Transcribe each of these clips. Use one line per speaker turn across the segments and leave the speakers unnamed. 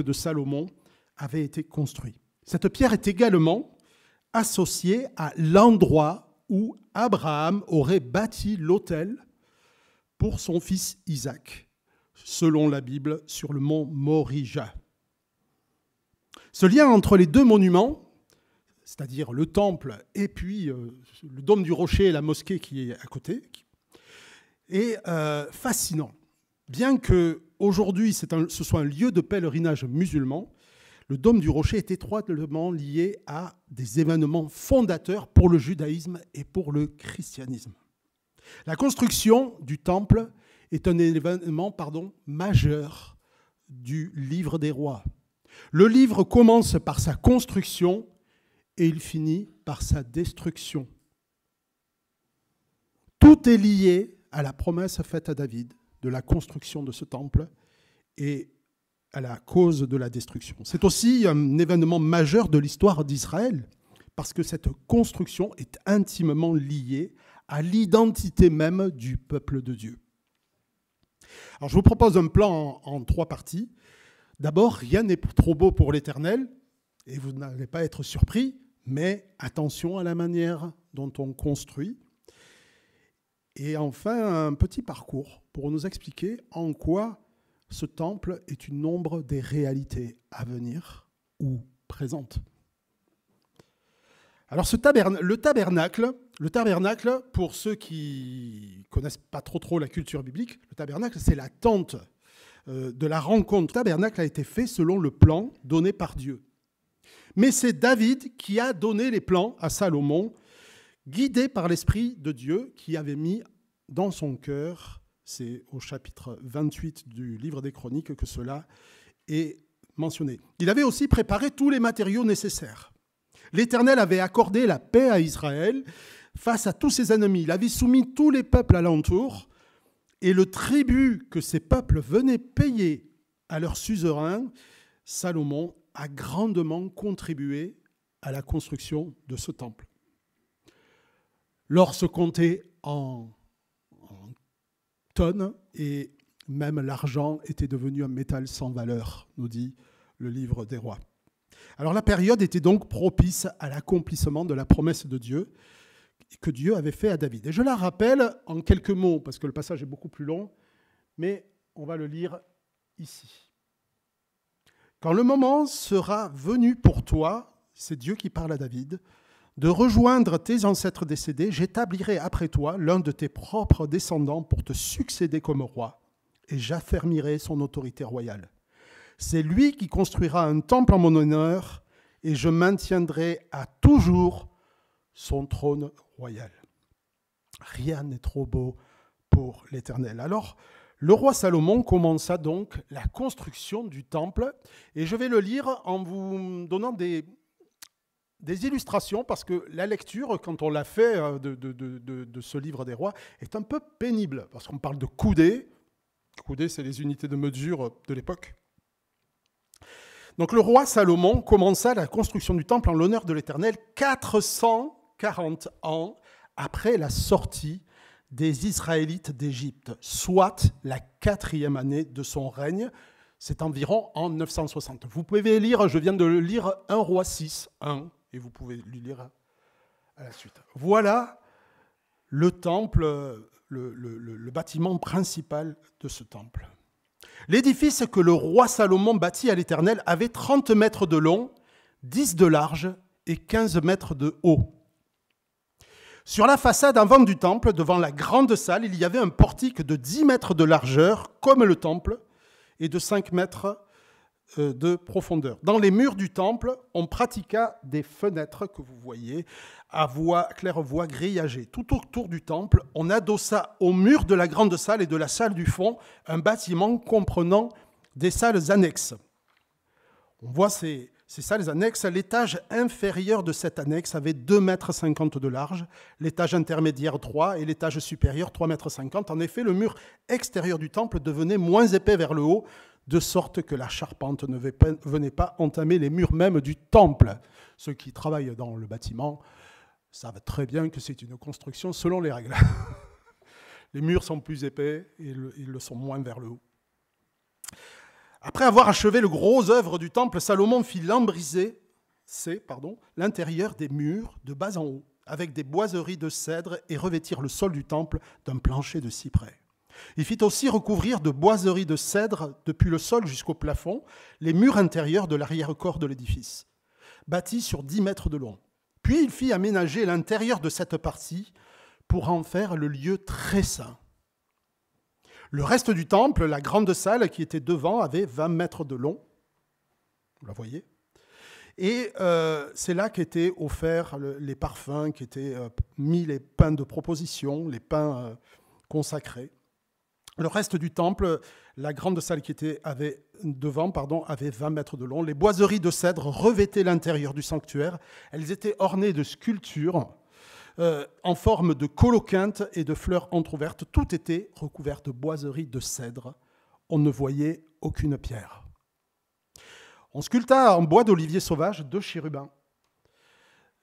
de Salomon avait été construit. Cette pierre est également associée à l'endroit où Abraham aurait bâti l'autel pour son fils Isaac, selon la Bible, sur le mont Morija. Ce lien entre les deux monuments, c'est-à-dire le temple et puis le dôme du rocher et la mosquée qui est à côté, est fascinant. Bien qu'aujourd'hui ce soit un lieu de pèlerinage musulman, le dôme du rocher est étroitement lié à des événements fondateurs pour le judaïsme et pour le christianisme. La construction du temple est un événement majeur du livre des rois. Le livre commence par sa construction et il finit par sa destruction. Tout est lié à la promesse faite à David de la construction de ce temple et à la cause de la destruction. C'est aussi un événement majeur de l'histoire d'Israël, parce que cette construction est intimement liée à l'identité même du peuple de Dieu. Alors, je vous propose un plan en 3 parties. D'abord, rien n'est trop beau pour l'Éternel, et vous n'allez pas être surpris, mais attention à la manière dont on construit. Et enfin, un petit parcours pour nous expliquer en quoi ce temple est une ombre des réalités à venir ou présentes. Alors le tabernacle, pour ceux qui ne connaissent pas trop la culture biblique, le tabernacle, c'est la tente de la rencontre. Le tabernacle a été fait selon le plan donné par Dieu. Mais c'est David qui a donné les plans à Salomon, guidé par l'Esprit de Dieu qui avait mis dans son cœur. C'est au chapitre 28 du livre des Chroniques que cela est mentionné. Il avait aussi préparé tous les matériaux nécessaires. L'Éternel avait accordé la paix à Israël face à tous ses ennemis. Il avait soumis tous les peuples alentours et le tribut que ces peuples venaient payer à leur suzerain, Salomon, a grandement contribué à la construction de ce temple. L'or se comptait en tonnes et même l'argent était devenu un métal sans valeur, nous dit le livre des rois. Alors la période était donc propice à l'accomplissement de la promesse de Dieu que Dieu avait fait à David. Et je la rappelle en quelques mots, parce que le passage est beaucoup plus long, mais on va le lire ici. Quand le moment sera venu pour toi, c'est Dieu qui parle à David, de rejoindre tes ancêtres décédés, j'établirai après toi l'un de tes propres descendants pour te succéder comme roi, et j'affermirai son autorité royale. C'est lui qui construira un temple en mon honneur, et je maintiendrai à toujours son trône royal. Rien n'est trop beau pour l'Éternel. Alors, le roi Salomon commença donc la construction du temple, et je vais le lire en vous donnant des illustrations, parce que la lecture, quand on l'a fait de ce livre des rois, est un peu pénible, parce qu'on parle de coudées. Coudées, c'est les unités de mesure de l'époque. Donc le roi Salomon commença la construction du temple en l'honneur de l'Éternel 440 ans après la sortie des Israélites d'Égypte, soit la 4e année de son règne. C'est environ en 960. Vous pouvez lire, je viens de lire 1 Roi 6, 1, et vous pouvez le lire à la suite. Voilà le temple, le bâtiment principal de ce temple. L'édifice que le roi Salomon bâtit à l'Éternel avait 30 mètres de long, 10 de large et 15 mètres de haut. Sur la façade avant du temple, devant la grande salle, il y avait un portique de 10 mètres de largeur, comme le temple, et de 5 mètres de profondeur. Dans les murs du temple, on pratiqua des fenêtres que vous voyez à claire-voie grillagées. Tout autour du temple, on adossa au mur de la grande salle et de la salle du fond un bâtiment comprenant des salles annexes. On voit ces salles annexes. L'étage inférieur de cette annexe avait 2,50 m de large, l'étage intermédiaire 3 et l'étage supérieur 3,50 m. En effet, le mur extérieur du temple devenait moins épais vers le haut, de sorte que la charpente ne venait pas entamer les murs même du temple. Ceux qui travaillent dans le bâtiment savent très bien que c'est une construction selon les règles. Les murs sont plus épais et ils le sont moins vers le haut. Après avoir achevé le gros œuvre du temple, Salomon fit lambriser l'intérieur des murs de bas en haut, avec des boiseries de cèdre, et revêtir le sol du temple d'un plancher de cyprès. Il fit aussi recouvrir de boiseries de cèdre, depuis le sol jusqu'au plafond, les murs intérieurs de l'arrière-corps de l'édifice, bâti sur 10 mètres de long. Puis il fit aménager l'intérieur de cette partie pour en faire le lieu très saint. Le reste du temple, la grande salle qui était devant, avait 20 mètres de long. Vous la voyez ? Et c'est là qu'étaient offerts les parfums, qu'étaient mis les pains de proposition, les pains consacrés. Le reste du temple, la grande salle qui avait 20 mètres de long. Les boiseries de cèdre revêtaient l'intérieur du sanctuaire. Elles étaient ornées de sculptures en forme de coloquintes et de fleurs entr'ouvertes. Tout était recouvert de boiseries de cèdre. On ne voyait aucune pierre. On sculpta en bois d'olivier sauvage 2 chérubins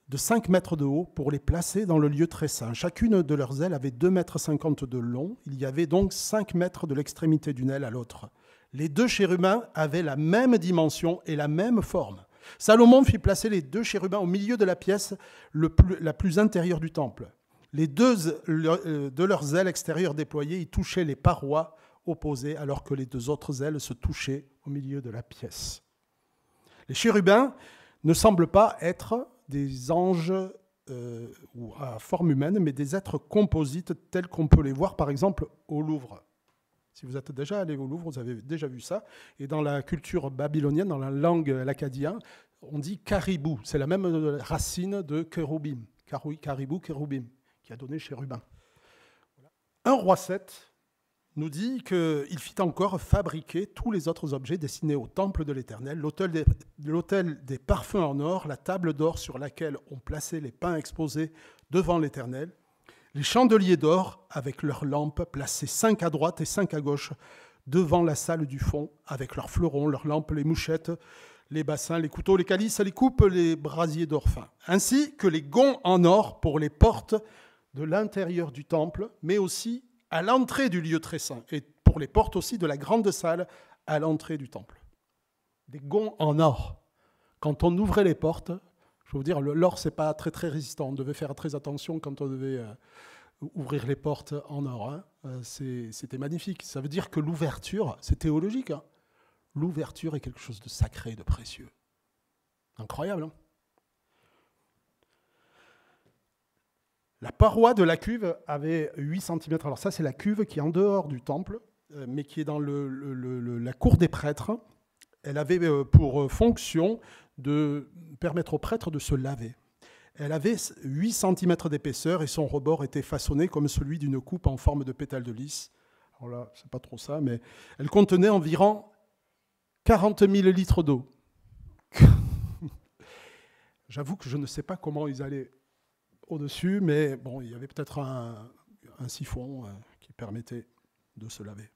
de 5 mètres de haut pour les placer dans le lieu très saint. Chacune de leurs ailes avait 2,50 mètres de long. Il y avait donc 5 mètres de l'extrémité d'une aile à l'autre. Les 2 chérubins avaient la même dimension et la même forme. Salomon fit placer les 2 chérubins au milieu de la pièce la plus intérieure du temple. Les 2 de leurs ailes extérieures déployées y touchaient les parois opposées, alors que les 2 autres ailes se touchaient au milieu de la pièce. Les chérubins ne semblent pas être des anges ou à forme humaine, mais des êtres composites tels qu'on peut les voir par exemple au Louvre. Si vous êtes déjà allé au Louvre, vous avez déjà vu ça. Et dans la culture babylonienne, dans la langue l'acadien, on dit caribou. C'est la même racine de kérubim. Caribou, kérubim, qui a donné chérubin. 1 Roi 7 nous dit qu'il fit encore fabriquer tous les autres objets destinés au temple de l'Éternel, l'autel des parfums en or, la table d'or sur laquelle on plaçait les pains exposés devant l'Éternel, les chandeliers d'or avec leurs lampes placés 5 à droite et 5 à gauche devant la salle du fond, avec leurs fleurons, leurs lampes, les mouchettes, les bassins, les couteaux, les calices, les coupes, les brasiers d'or fin, ainsi que les gonds en or pour les portes de l'intérieur du temple, mais aussi à l'entrée du lieu très saint, et pour les portes aussi de la grande salle à l'entrée du temple. Des gonds en or. Quand on ouvrait les portes, je veux vous dire, l'or, c'est pas très très résistant. On devait faire très attention quand on devait ouvrir les portes en or. Hein. C'était magnifique. Ça veut dire que l'ouverture, c'est théologique. Hein. L'ouverture est quelque chose de sacré, de précieux. Incroyable, hein. La paroi de la cuve avait 8 cm. Alors ça, c'est la cuve qui est en dehors du temple, mais qui est dans la cour des prêtres. Elle avait pour fonction de permettre aux prêtres de se laver. Elle avait 8 cm d'épaisseur et son rebord était façonné comme celui d'une coupe en forme de pétale de lys. Alors là, c'est pas trop ça, mais elle contenait environ 40 000 litres d'eau. J'avoue que je ne sais pas comment ils allaient au-dessus, mais bon, il y avait peut-être un siphon qui permettait de se laver.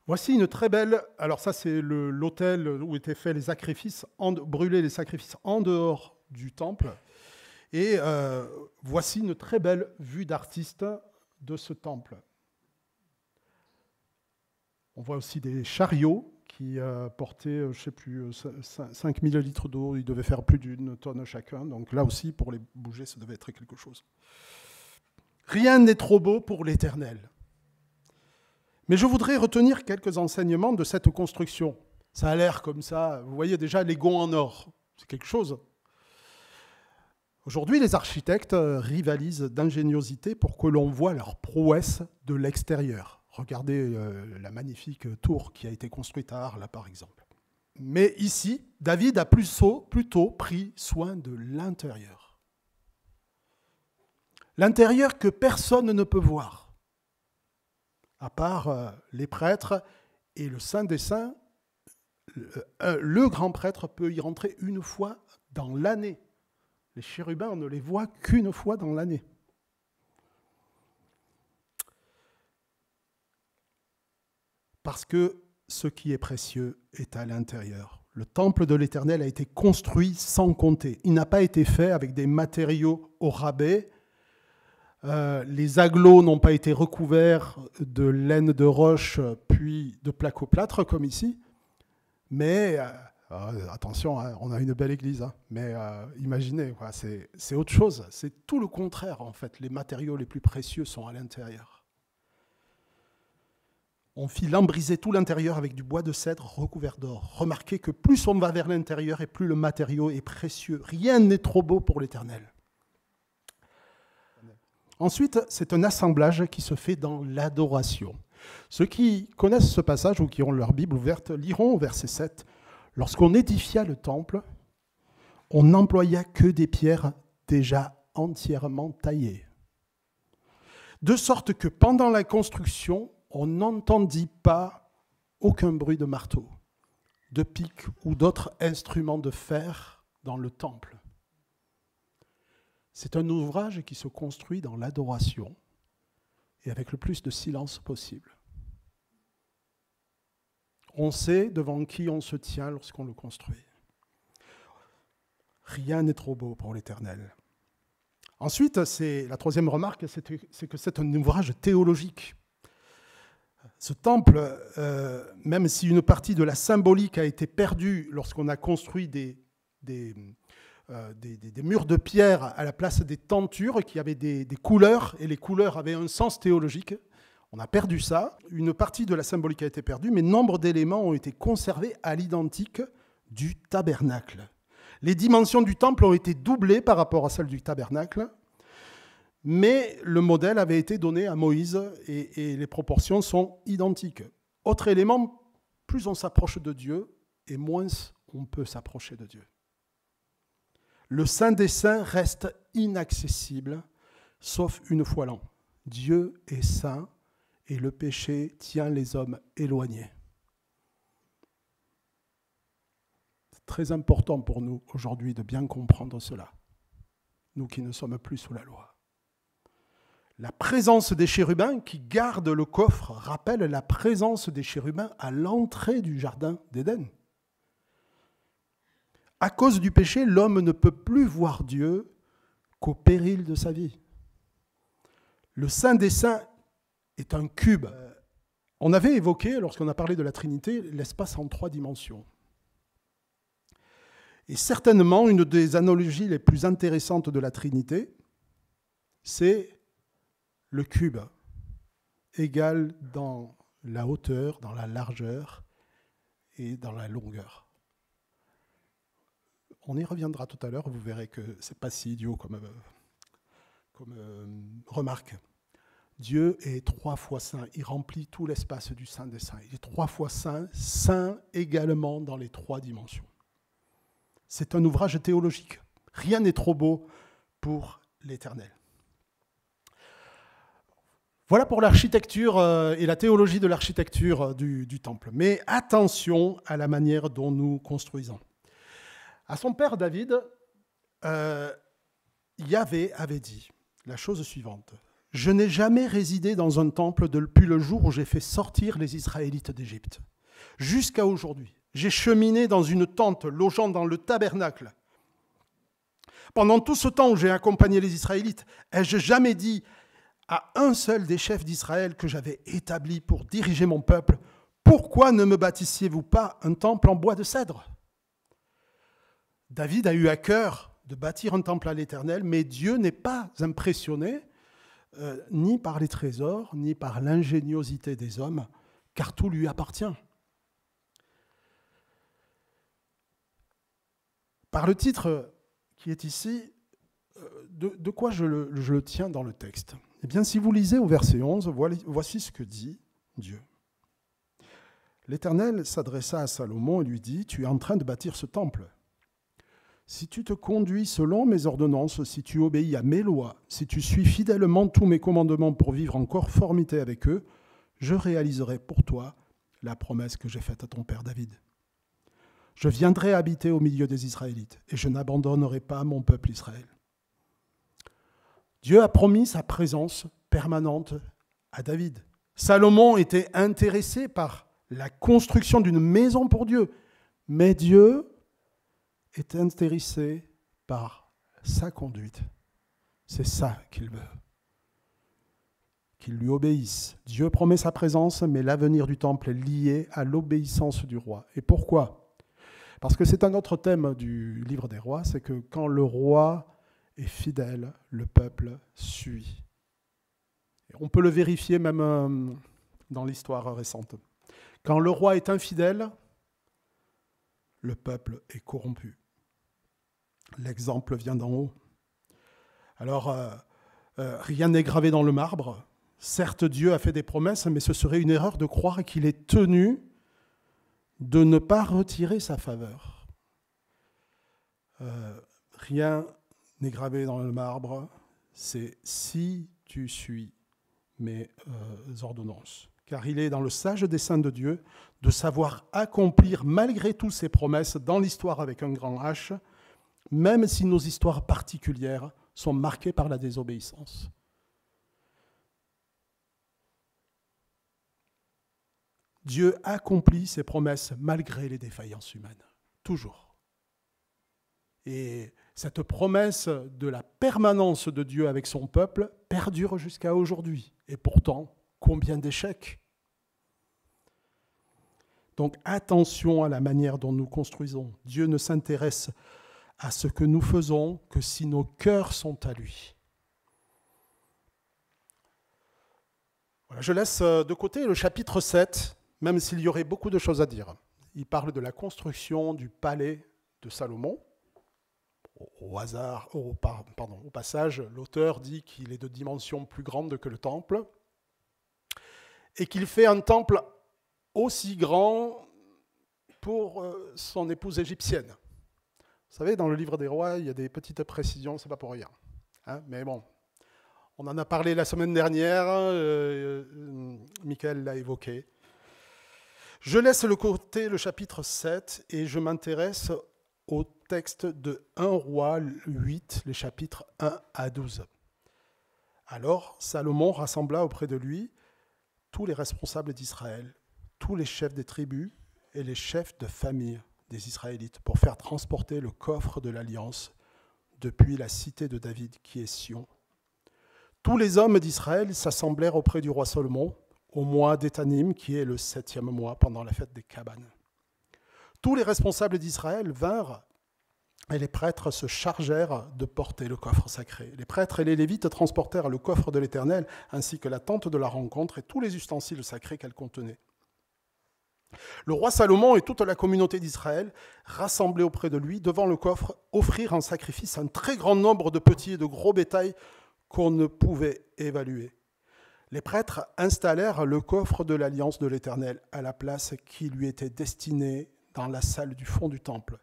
Voici une très belle... Alors ça, c'est l'autel où étaient faits les sacrifices, brûlés les sacrifices en dehors du temple. Et voici une très belle vue d'artiste de ce temple. On voit aussi des chariots qui portaient, je ne sais plus, 5000 litres d'eau. Ils devaient faire plus d'1 tonne chacun. Donc là aussi, pour les bouger, ça devait être quelque chose. Rien n'est trop beau pour l'Éternel. Mais je voudrais retenir quelques enseignements de cette construction. Ça a l'air comme ça. Vous voyez déjà les gonds en or. C'est quelque chose. Aujourd'hui, les architectes rivalisent d'ingéniosité pour que l'on voie leur prouesse de l'extérieur. Regardez la magnifique tour qui a été construite à Arles, par exemple. Mais ici, David a plutôt pris soin de l'intérieur. L'intérieur que personne ne peut voir, à part les prêtres et le Saint des Saints. Le grand prêtre peut y rentrer une fois dans l'année. Les chérubins, on ne les voit qu'une fois dans l'année. Parce que ce qui est précieux est à l'intérieur. Le temple de l'Éternel a été construit sans compter. Il n'a pas été fait avec des matériaux au rabais. Les agglos n'ont pas été recouverts de laine de roche, puis appui de placo-plâtre, comme ici. Mais, attention, hein, on a une belle église, hein, mais imaginez, c'est autre chose. C'est tout le contraire, en fait. Les matériaux les plus précieux sont à l'intérieur. On fit lambriser tout l'intérieur avec du bois de cèdre recouvert d'or. Remarquez que plus on va vers l'intérieur et plus le matériau est précieux. Rien n'est trop beau pour l'Éternel. Ensuite, c'est un assemblage qui se fait dans l'adoration. Ceux qui connaissent ce passage ou qui ont leur Bible ouverte liront au verset 7. Lorsqu'on édifia le temple, on n'employa que des pierres déjà entièrement taillées. De sorte que pendant la construction, on n'entendit pas aucun bruit de marteau, de pic ou d'autres instruments de fer dans le temple. C'est un ouvrage qui se construit dans l'adoration et avec le plus de silence possible. On sait devant qui on se tient lorsqu'on le construit. Rien n'est trop beau pour l'Éternel. Ensuite, la troisième remarque, c'est que c'est un ouvrage théologique. Ce temple, même si une partie de la symbolique a été perdue lorsqu'on a construit des murs de pierre à la place des tentures qui avaient des couleurs, et les couleurs avaient un sens théologique, on a perdu ça. Une partie de la symbolique a été perdue, mais nombre d'éléments ont été conservés à l'identique du tabernacle. Les dimensions du temple ont été doublées par rapport à celles du tabernacle, mais le modèle avait été donné à Moïse et les proportions sont identiques. Autre élément, plus on s'approche de Dieu et moins on peut s'approcher de Dieu. Le Saint des Saints reste inaccessible, sauf une fois l'an. Dieu est saint et le péché tient les hommes éloignés. C'est très important pour nous aujourd'hui de bien comprendre cela, nous qui ne sommes plus sous la loi. La présence des chérubins qui gardent le coffre rappelle la présence des chérubins à l'entrée du jardin d'Éden. À cause du péché, l'homme ne peut plus voir Dieu qu'au péril de sa vie. Le Saint des Saints est un cube. On avait évoqué, lorsqu'on a parlé de la Trinité, l'espace en 3 dimensions. Et certainement, une des analogies les plus intéressantes de la Trinité, c'est le cube, égal dans la hauteur, dans la largeur et dans la longueur. On y reviendra tout à l'heure, vous verrez que ce n'est pas si idiot comme remarque. Dieu est 3 fois saint, il remplit tout l'espace du Saint des Saints. Il est 3 fois saint, saint également dans les 3 dimensions. C'est un ouvrage théologique. Rien n'est trop beau pour l'Éternel. Voilà pour l'architecture et la théologie de l'architecture du temple. Mais attention à la manière dont nous construisons. À son père David, Yahvé avait dit la chose suivante. « Je n'ai jamais résidé dans un temple depuis le jour où j'ai fait sortir les Israélites d'Égypte. Jusqu'à aujourd'hui, j'ai cheminé dans une tente logeant dans le tabernacle. Pendant tout ce temps où j'ai accompagné les Israélites, ai-je jamais dit à un seul des chefs d'Israël que j'avais établi pour diriger mon peuple, « Pourquoi ne me bâtissiez-vous pas un temple en bois de cèdre ?» David a eu à cœur de bâtir un temple à l'Éternel, mais Dieu n'est pas impressionné ni par les trésors, ni par l'ingéniosité des hommes, car tout lui appartient. Par le titre qui est ici, de quoi je le tiens dans le texte ? Eh bien, si vous lisez au verset 11, voici ce que dit Dieu. L'Éternel s'adressa à Salomon et lui dit « Tu es en train de bâtir ce temple. Si tu te conduis selon mes ordonnances, si tu obéis à mes lois, si tu suis fidèlement tous mes commandements pour vivre en conformité avec eux, je réaliserai pour toi la promesse que j'ai faite à ton père David. Je viendrai habiter au milieu des Israélites et je n'abandonnerai pas mon peuple Israël. » Dieu a promis sa présence permanente à David. Salomon était intéressé par la construction d'une maison pour Dieu, mais Dieu est intéressé par sa conduite. C'est ça qu'il veut. qu'ils lui obéissent. Dieu promet sa présence, mais l'avenir du temple est lié à l'obéissance du roi. Et pourquoi? Parce que c'est un autre thème du livre des rois, c'est que quand le roi est fidèle, le peuple suit. Et on peut le vérifier même dans l'histoire récente. Quand le roi est infidèle, le peuple est corrompu. L'exemple vient d'en haut. Alors, rien n'est gravé dans le marbre. Certes, Dieu a fait des promesses, mais ce serait une erreur de croire qu'il est tenu de ne pas retirer sa faveur. Rien n'est gravé dans le marbre, c'est si tu suis mes ordonnances. Car il est dans le sage dessein de Dieu de savoir accomplir malgré tout ses promesses dans l'histoire avec un grand H, même si nos histoires particulières sont marquées par la désobéissance. Dieu accomplit ses promesses malgré les défaillances humaines, toujours. Et cette promesse de la permanence de Dieu avec son peuple perdure jusqu'à aujourd'hui. Et pourtant, combien d'échecs? Donc attention à la manière dont nous construisons. Dieu ne s'intéresse à ce que nous faisons que si nos cœurs sont à lui. Voilà, je laisse de côté le chapitre 7, même s'il y aurait beaucoup de choses à dire. Il parle de la construction du palais de Salomon. Au passage, l'auteur dit qu'il est de dimension plus grande que le temple et qu'il fait un temple aussi grand pour son épouse égyptienne. Vous savez, dans le livre des rois, il y a des petites précisions, c'est pas pour rien. Mais bon, on en a parlé la semaine dernière, Michael l'a évoqué. Je laisse de côté le chapitre 7 et je m'intéresse au texte de 1 Roi 8, les chapitres 1 à 12. Alors Salomon rassembla auprès de lui tous les responsables d'Israël, tous les chefs des tribus et les chefs de famille des Israélites pour faire transporter le coffre de l'Alliance depuis la cité de David qui est Sion. Tous les hommes d'Israël s'assemblèrent auprès du roi Salomon au mois d'Étanim, qui est le 7e mois, pendant la fête des cabanes. Tous les responsables d'Israël vinrent et les prêtres se chargèrent de porter le coffre sacré. Les prêtres et les Lévites transportèrent le coffre de l'Éternel, ainsi que la tente de la rencontre et tous les ustensiles sacrés qu'elle contenait. Le roi Salomon et toute la communauté d'Israël, rassemblés auprès de lui, devant le coffre, offrirent en sacrifice un très grand nombre de petits et de gros bétail qu'on ne pouvait évaluer. Les prêtres installèrent le coffre de l'Alliance de l'Éternel à la place qui lui était destinée dans la salle du fond du temple,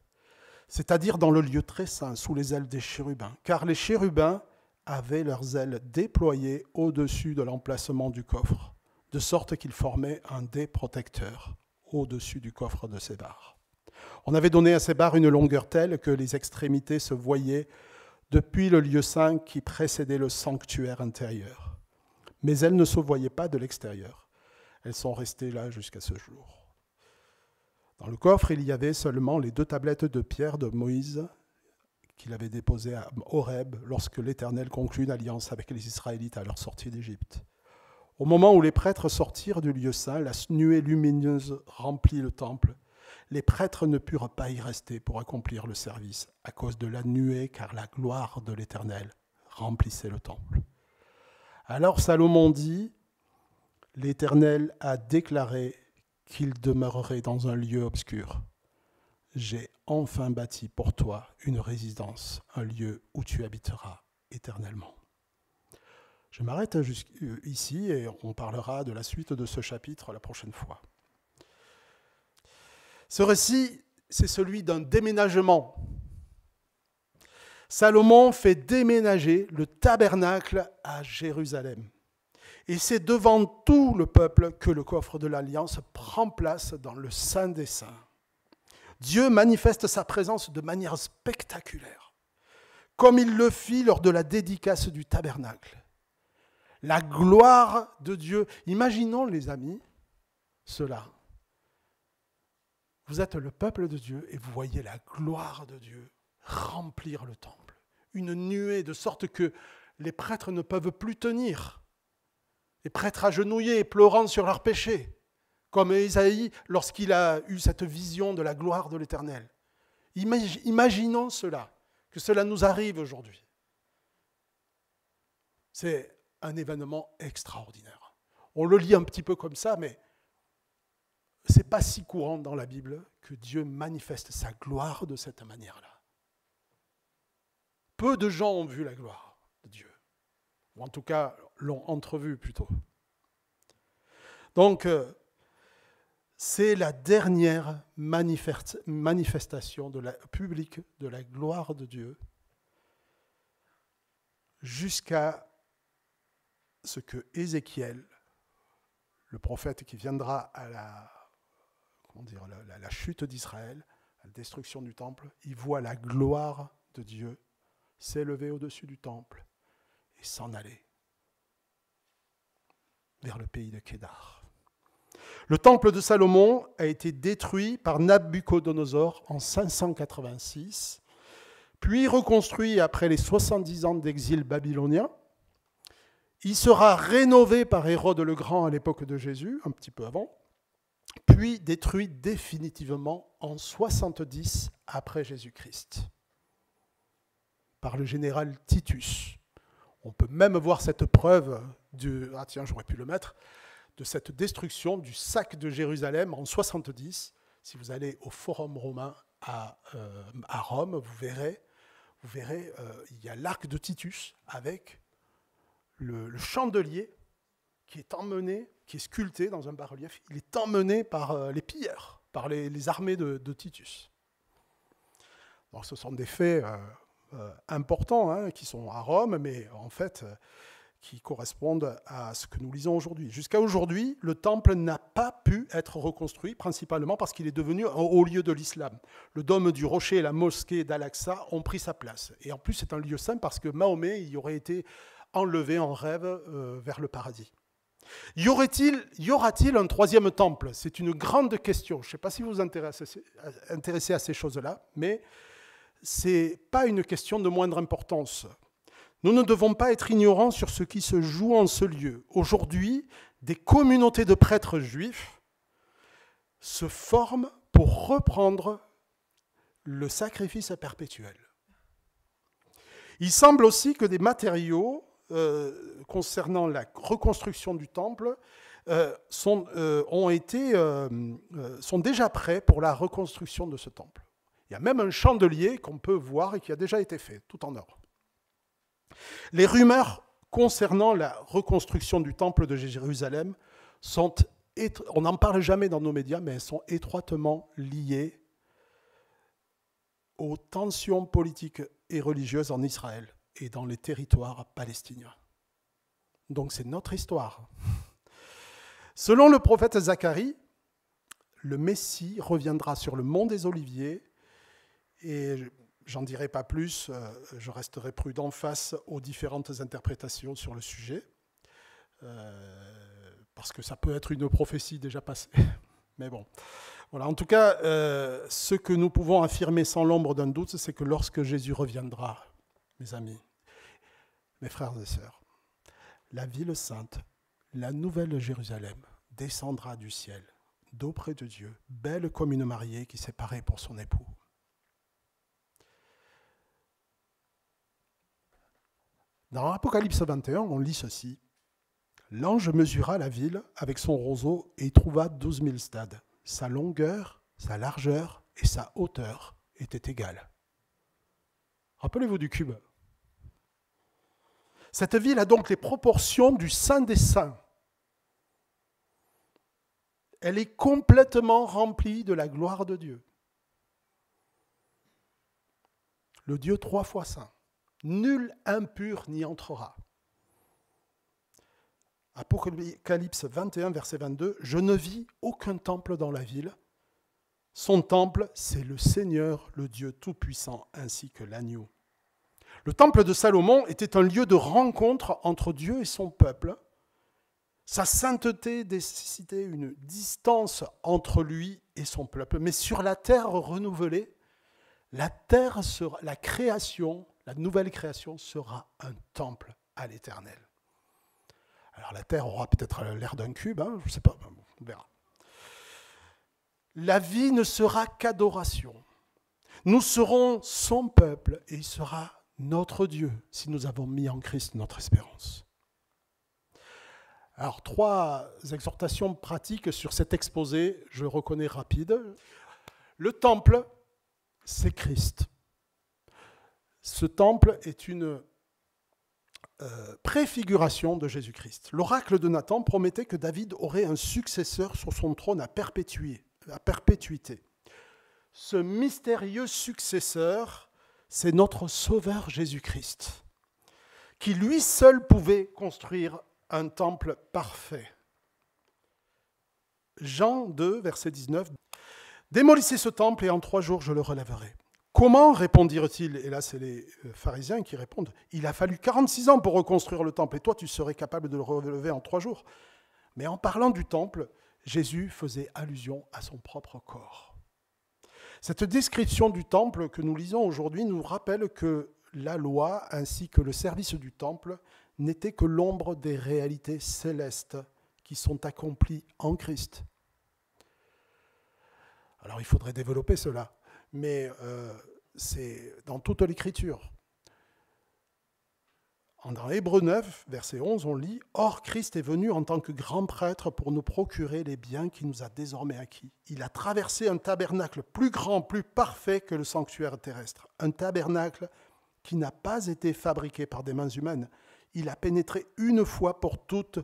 c'est-à-dire dans le lieu très saint, sous les ailes des chérubins, car les chérubins avaient leurs ailes déployées au-dessus de l'emplacement du coffre, de sorte qu'ils formaient un dais protecteur au-dessus du coffre de ces barres. On avait donné à ces barres une longueur telle que les extrémités se voyaient depuis le lieu saint qui précédait le sanctuaire intérieur. Mais elles ne se voyaient pas de l'extérieur. Elles sont restées là jusqu'à ce jour. Dans le coffre, il y avait seulement les 2 tablettes de pierre de Moïse qu'il avait déposées à Horeb lorsque l'Éternel conclut une alliance avec les Israélites à leur sortie d'Égypte. Au moment où les prêtres sortirent du lieu saint, la nuée lumineuse remplit le temple. Les prêtres ne purent pas y rester pour accomplir le service à cause de la nuée, car la gloire de l'Éternel remplissait le temple. Alors Salomon dit, « L'Éternel a déclaré qu'il demeurerait dans un lieu obscur. J'ai enfin bâti pour toi une résidence, un lieu où tu habiteras éternellement. » Je m'arrête ici et on parlera de la suite de ce chapitre la prochaine fois. Ce récit, c'est celui d'un déménagement. Salomon fait déménager le tabernacle à Jérusalem. Et c'est devant tout le peuple que le coffre de l'Alliance prend place dans le Saint des Saints. Dieu manifeste sa présence de manière spectaculaire, comme il le fit lors de la dédicace du tabernacle. La gloire de Dieu. Imaginons, les amis, cela. Vous êtes le peuple de Dieu et vous voyez la gloire de Dieu remplir le temple. Une nuée de sorte que les prêtres ne peuvent plus tenir. Les prêtres agenouillés et pleurant sur leurs péchés, comme Ésaïe lorsqu'il a eu cette vision de la gloire de l'Éternel. Imaginons cela, que cela nous arrive aujourd'hui. C'est un événement extraordinaire. On le lit un petit peu comme ça, mais ce n'est pas si courant dans la Bible que Dieu manifeste sa gloire de cette manière-là. Peu de gens ont vu la gloire de Dieu, ou en tout cas l'ont entrevue plutôt. Donc, c'est la dernière manifestation publique de la gloire de Dieu jusqu'à ce que Ézéchiel, le prophète qui viendra à la chute d'Israël, à la destruction du temple, il voit la gloire de Dieu s'élever au-dessus du temple et s'en aller vers le pays de Kédar. Le temple de Salomon a été détruit par Nabuchodonosor en 586, puis reconstruit après les 70 ans d'exil babylonien. Il sera rénové par Hérode le Grand à l'époque de Jésus, un petit peu avant, puis détruit définitivement en 70 après Jésus-Christ par le général Titus. On peut même voir cette preuve de cette destruction du sac de Jérusalem en 70. Si vous allez au Forum romain à Rome, vous verrez, il y a l'arc de Titus avec le chandelier qui est emmené, qui est sculpté dans un bas-relief. Il est emmené par les pilleurs, par les armées de Titus. Donc, ce sont des faits importants qui sont à Rome, mais en fait qui correspondent à ce que nous lisons aujourd'hui. Jusqu'à aujourd'hui, le temple n'a pas pu être reconstruit, principalement parce qu'il est devenu un haut lieu de l'islam. Le dôme du rocher et la mosquée d'Al-Aqsa ont pris sa place. Et en plus, c'est un lieu saint parce que Mahomet y aurait été enlevé en rêve vers le paradis. Y aura-t-il un troisième temple? C'est une grande question. Je ne sais pas si vous vous intéressez à ces choses-là, mais ce n'est pas une question de moindre importance. Nous ne devons pas être ignorants sur ce qui se joue en ce lieu. Aujourd'hui, des communautés de prêtres juifs se forment pour reprendre le sacrifice perpétuel. Il semble aussi que des matériaux concernant la reconstruction du temple sont déjà prêts pour la reconstruction de ce temple. Il y a même un chandelier qu'on peut voir et qui a déjà été fait, tout en or. Les rumeurs concernant la reconstruction du temple de Jérusalem on n'en parle jamais dans nos médias, mais elles sont étroitement liées aux tensions politiques et religieuses en Israël et dans les territoires palestiniens. Donc c'est notre histoire. Selon le prophète Zacharie, le Messie reviendra sur le mont des Oliviers et j'en dirai pas plus, je resterai prudent face aux différentes interprétations sur le sujet, parce que ça peut être une prophétie déjà passée. Mais bon, voilà. En tout cas, ce que nous pouvons affirmer sans l'ombre d'un doute, c'est que lorsque Jésus reviendra, mes amis, mes frères et sœurs, la ville sainte, la nouvelle Jérusalem, descendra du ciel, d'auprès de Dieu, belle comme une mariée qui s'est parée pour son époux. Dans l'Apocalypse 21, on lit ceci. L'ange mesura la ville avec son roseau et y trouva 12 000 stades. Sa longueur, sa largeur et sa hauteur étaient égales. Rappelez-vous du cube. Cette ville a donc les proportions du Saint des Saints. Elle est complètement remplie de la gloire de Dieu. Le Dieu 3 fois saint. Nul impur n'y entrera. Apocalypse 21, verset 22, « Je ne vis aucun temple dans la ville. Son temple, c'est le Seigneur, le Dieu Tout-Puissant, ainsi que l'agneau. » Le temple de Salomon était un lieu de rencontre entre Dieu et son peuple. Sa sainteté nécessitait une distance entre lui et son peuple. Mais sur la terre renouvelée, la création, la nouvelle création sera un temple à l'Éternel. Alors la terre aura peut-être l'air d'un cube, je ne sais pas, on verra. La vie ne sera qu'adoration. Nous serons son peuple et il sera notre Dieu si nous avons mis en Christ notre espérance. Alors, 3 exhortations pratiques sur cet exposé, je reconnais rapide. Le temple, c'est Christ. Ce temple est une préfiguration de Jésus-Christ. L'oracle de Nathan promettait que David aurait un successeur sur son trône à perpétuité. Ce mystérieux successeur, c'est notre Sauveur Jésus-Christ, qui lui seul pouvait construire un temple parfait. Jean 2, verset 19. « Démolissez ce temple et en 3 jours je le relèverai. » Comment, répondirent-ils? Et là, c'est les pharisiens qui répondent. « Il a fallu 46 ans pour reconstruire le temple et toi, tu serais capable de le relever en 3 jours. » Mais en parlant du temple, Jésus faisait allusion à son propre corps. Cette description du temple que nous lisons aujourd'hui nous rappelle que la loi ainsi que le service du temple n'était que l'ombre des réalités célestes qui sont accomplies en Christ. Alors il faudrait développer cela, mais c'est dans toute l'Écriture. Dans Hébreux 9, verset 11, on lit « Or Christ est venu en tant que grand prêtre pour nous procurer les biens qu'il nous a désormais acquis. Il a traversé un tabernacle plus grand, plus parfait que le sanctuaire terrestre. Un tabernacle qui n'a pas été fabriqué par des mains humaines. Il a pénétré une fois pour toutes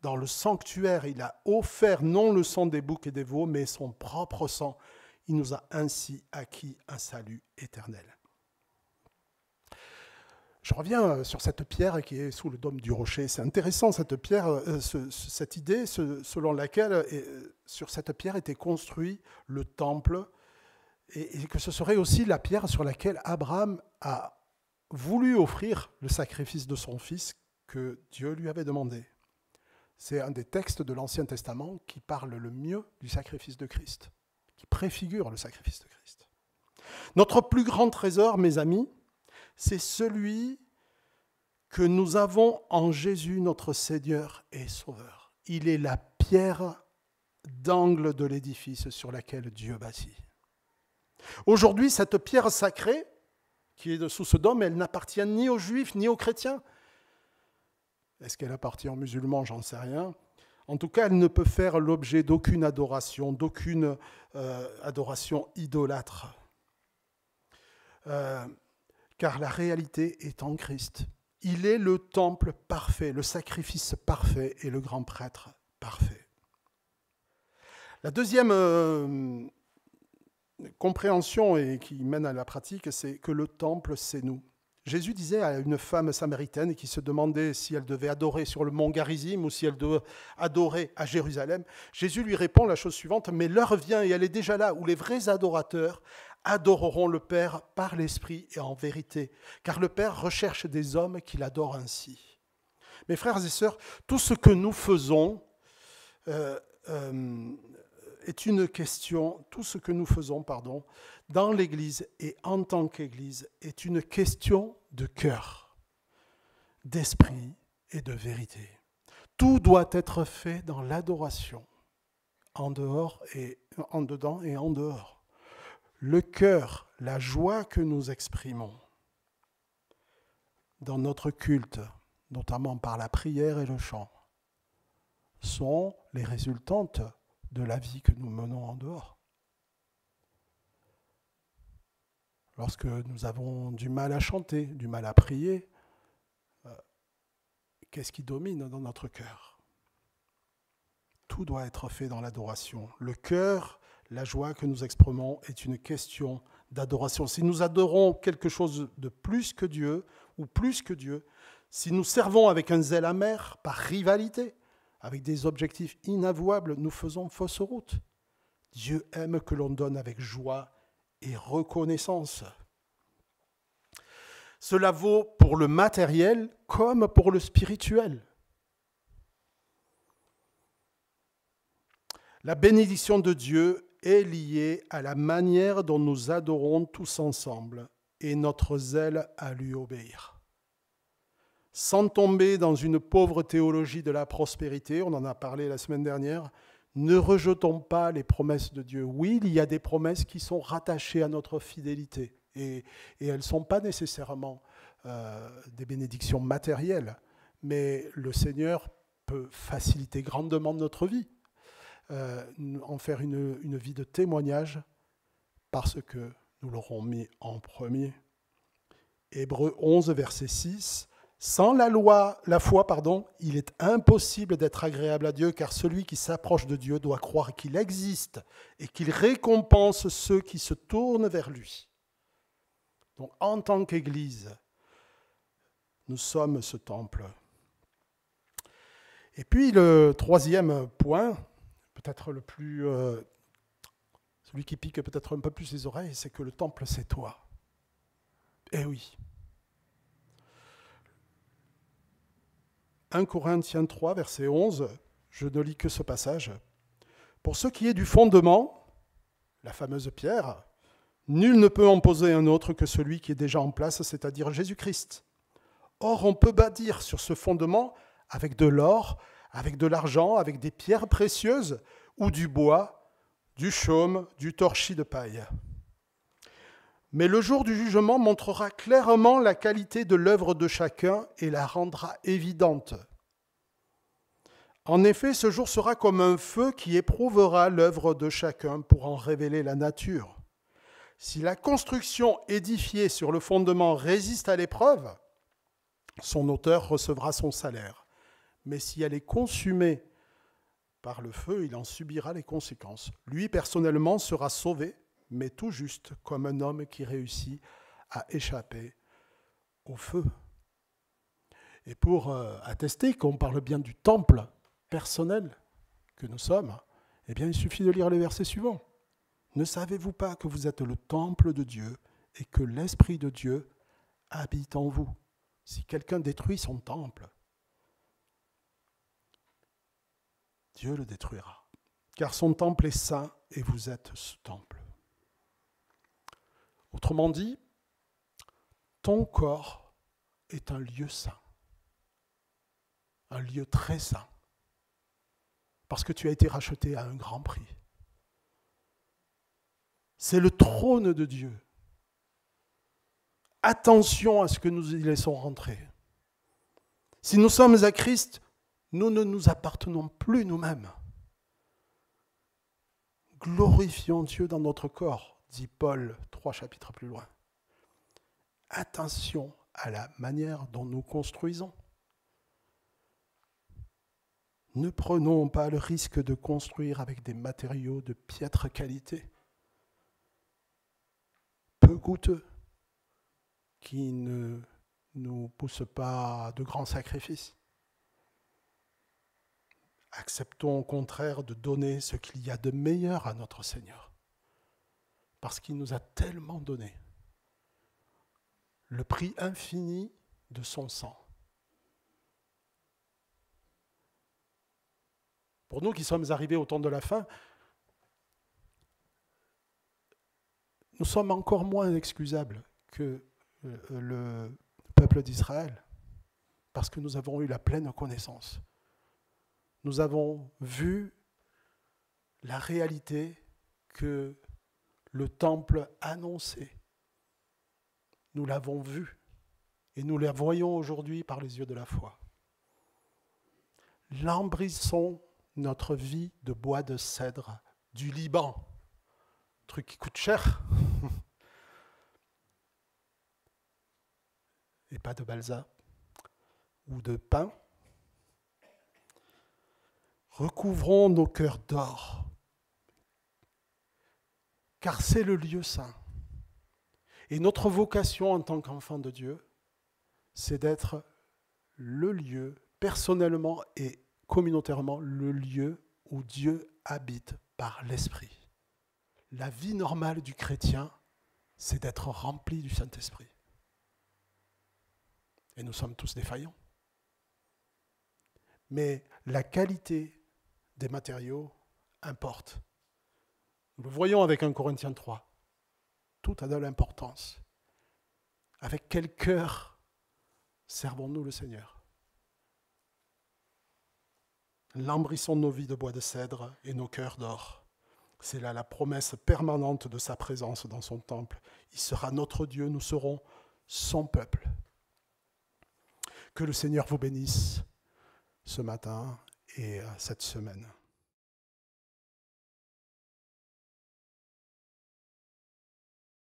dans le sanctuaire. Il a offert non le sang des boucs et des veaux, mais son propre sang. Il nous a ainsi acquis un salut éternel. » Je reviens sur cette pierre qui est sous le dôme du rocher. C'est intéressant cette pierre, cette idée selon laquelle sur cette pierre était construit le temple et que ce serait aussi la pierre sur laquelle Abraham a voulu offrir le sacrifice de son fils que Dieu lui avait demandé. C'est un des textes de l'Ancien Testament qui parle le mieux du sacrifice de Christ, qui préfigure le sacrifice de Christ. Notre plus grand trésor, mes amis, c'est celui que nous avons en Jésus, notre Seigneur et Sauveur. Il est la pierre d'angle de l'édifice sur laquelle Dieu bâtit. Aujourd'hui, cette pierre sacrée, qui est sous ce dôme, elle n'appartient ni aux Juifs ni aux chrétiens. Est-ce qu'elle appartient aux musulmans? J'en sais rien. En tout cas, elle ne peut faire l'objet d'aucune adoration idolâtre. Car la réalité est en Christ. Il est le temple parfait, le sacrifice parfait et le grand prêtre parfait. La deuxième compréhension et qui mène à la pratique, c'est que le temple, c'est nous. Jésus disait à une femme samaritaine qui se demandait si elle devait adorer sur le mont Garizim ou si elle devait adorer à Jérusalem. Jésus lui répond la chose suivante, « Mais l'heure vient et elle est déjà là où les vrais adorateurs adoreront le Père par l'Esprit et en vérité, car le Père recherche des hommes qui l'adorent ainsi. » Mes frères et sœurs, tout ce que nous faisons est une question, tout ce que nous faisons, dans l'Église et en tant qu'Église est une question de cœur, d'esprit et de vérité. Tout doit être fait dans l'adoration, en dedans et en dehors. Le cœur, la joie que nous exprimons dans notre culte, notamment par la prière et le chant, sont les résultantes de la vie que nous menons en dehors. Lorsque nous avons du mal à chanter, du mal à prier, qu'est-ce qui domine dans notre cœur? Tout doit être fait dans l'adoration. Le cœur, la joie que nous exprimons est une question d'adoration. Si nous adorons quelque chose de plus que Dieu, ou plus que Dieu, si nous servons avec un zèle amer, par rivalité, avec des objectifs inavouables, nous faisons fausse route. Dieu aime que l'on donne avec joie et reconnaissance. Cela vaut pour le matériel comme pour le spirituel. La bénédiction de Dieu est liée à la manière dont nous adorons tous ensemble et notre zèle à lui obéir. sans tomber dans une pauvre théologie de la prospérité, on en a parlé la semaine dernière, ne rejetons pas les promesses de Dieu. Oui, il y a des promesses qui sont rattachées à notre fidélité et elles ne sont pas nécessairement des bénédictions matérielles, mais le Seigneur peut faciliter grandement notre vie, en faire une vie de témoignage parce que nous l'aurons mis en premier. Hébreux 11, verset 6. Sans la foi, il est impossible d'être agréable à Dieu, car celui qui s'approche de Dieu doit croire qu'il existe et qu'il récompense ceux qui se tournent vers lui. Donc, en tant qu'Église, nous sommes ce temple. Et puis, le troisième point, peut-être celui qui pique peut-être un peu plus les oreilles, c'est que le temple, c'est toi. Eh oui. 1 Corinthiens 3, verset 11, je ne lis que ce passage. Pour ce qui est du fondement, la fameuse pierre, nul ne peut en poser un autre que celui qui est déjà en place, c'est-à-dire Jésus-Christ. Or, on peut bâtir sur ce fondement avec de l'or, avec de l'argent, avec des pierres précieuses ou du bois, du chaume, du torchis de paille. Mais le jour du jugement montrera clairement la qualité de l'œuvre de chacun et la rendra évidente. En effet, ce jour sera comme un feu qui éprouvera l'œuvre de chacun pour en révéler la nature. Si la construction édifiée sur le fondement résiste à l'épreuve, son auteur recevra son salaire. Mais si elle est consumée par le feu, il en subira les conséquences. Lui, personnellement, sera sauvé, mais tout juste comme un homme qui réussit à échapper au feu. Et pour attester qu'on parle bien du temple personnel que nous sommes, eh bien, il suffit de lire les versets suivants. Ne savez-vous pas que vous êtes le temple de Dieu et que l'Esprit de Dieu habite en vous? Si quelqu'un détruit son temple, Dieu le détruira. Car son temple est saint et vous êtes ce temple. Autrement dit, ton corps est un lieu saint. Un lieu très saint. Parce que tu as été racheté à un grand prix. C'est le trône de Dieu. Attention à ce que nous y laissons rentrer. Si nous sommes à Christ, nous ne nous appartenons plus nous-mêmes. Glorifions Dieu dans notre corps, dit Paul 3 chapitres plus loin. Attention à la manière dont nous construisons. Ne prenons pas le risque de construire avec des matériaux de piètre qualité, peu coûteux, qui ne nous poussent pas à de grands sacrifices. Acceptons au contraire de donner ce qu'il y a de meilleur à notre Seigneur, parce qu'il nous a tellement donné le prix infini de son sang. Pour nous qui sommes arrivés au temps de la fin, nous sommes encore moins excusables que le peuple d'Israël, parce que nous avons eu la pleine connaissance. Nous avons vu la réalité que le temple annonçait. Nous l'avons vu et nous la voyons aujourd'hui par les yeux de la foi. Lambrissons notre vie de bois de cèdre du Liban, truc qui coûte cher, et pas de balsa ou de pain. Recouvrons nos cœurs d'or, car c'est le lieu saint. Et notre vocation en tant qu'enfant de Dieu, c'est d'être le lieu, personnellement et communautairement, le lieu où Dieu habite par l'Esprit. La vie normale du chrétien, c'est d'être rempli du Saint-Esprit. Et nous sommes tous défaillants. Mais la qualité des matériaux importe. Nous le voyons avec 1 Corinthiens 3. Tout a de l'importance. Avec quel cœur servons-nous le Seigneur. Lambrissons nos vies de bois de cèdre et nos cœurs d'or. C'est là la promesse permanente de sa présence dans son temple. Il sera notre Dieu, nous serons son peuple. Que le Seigneur vous bénisse ce matin et cette semaine.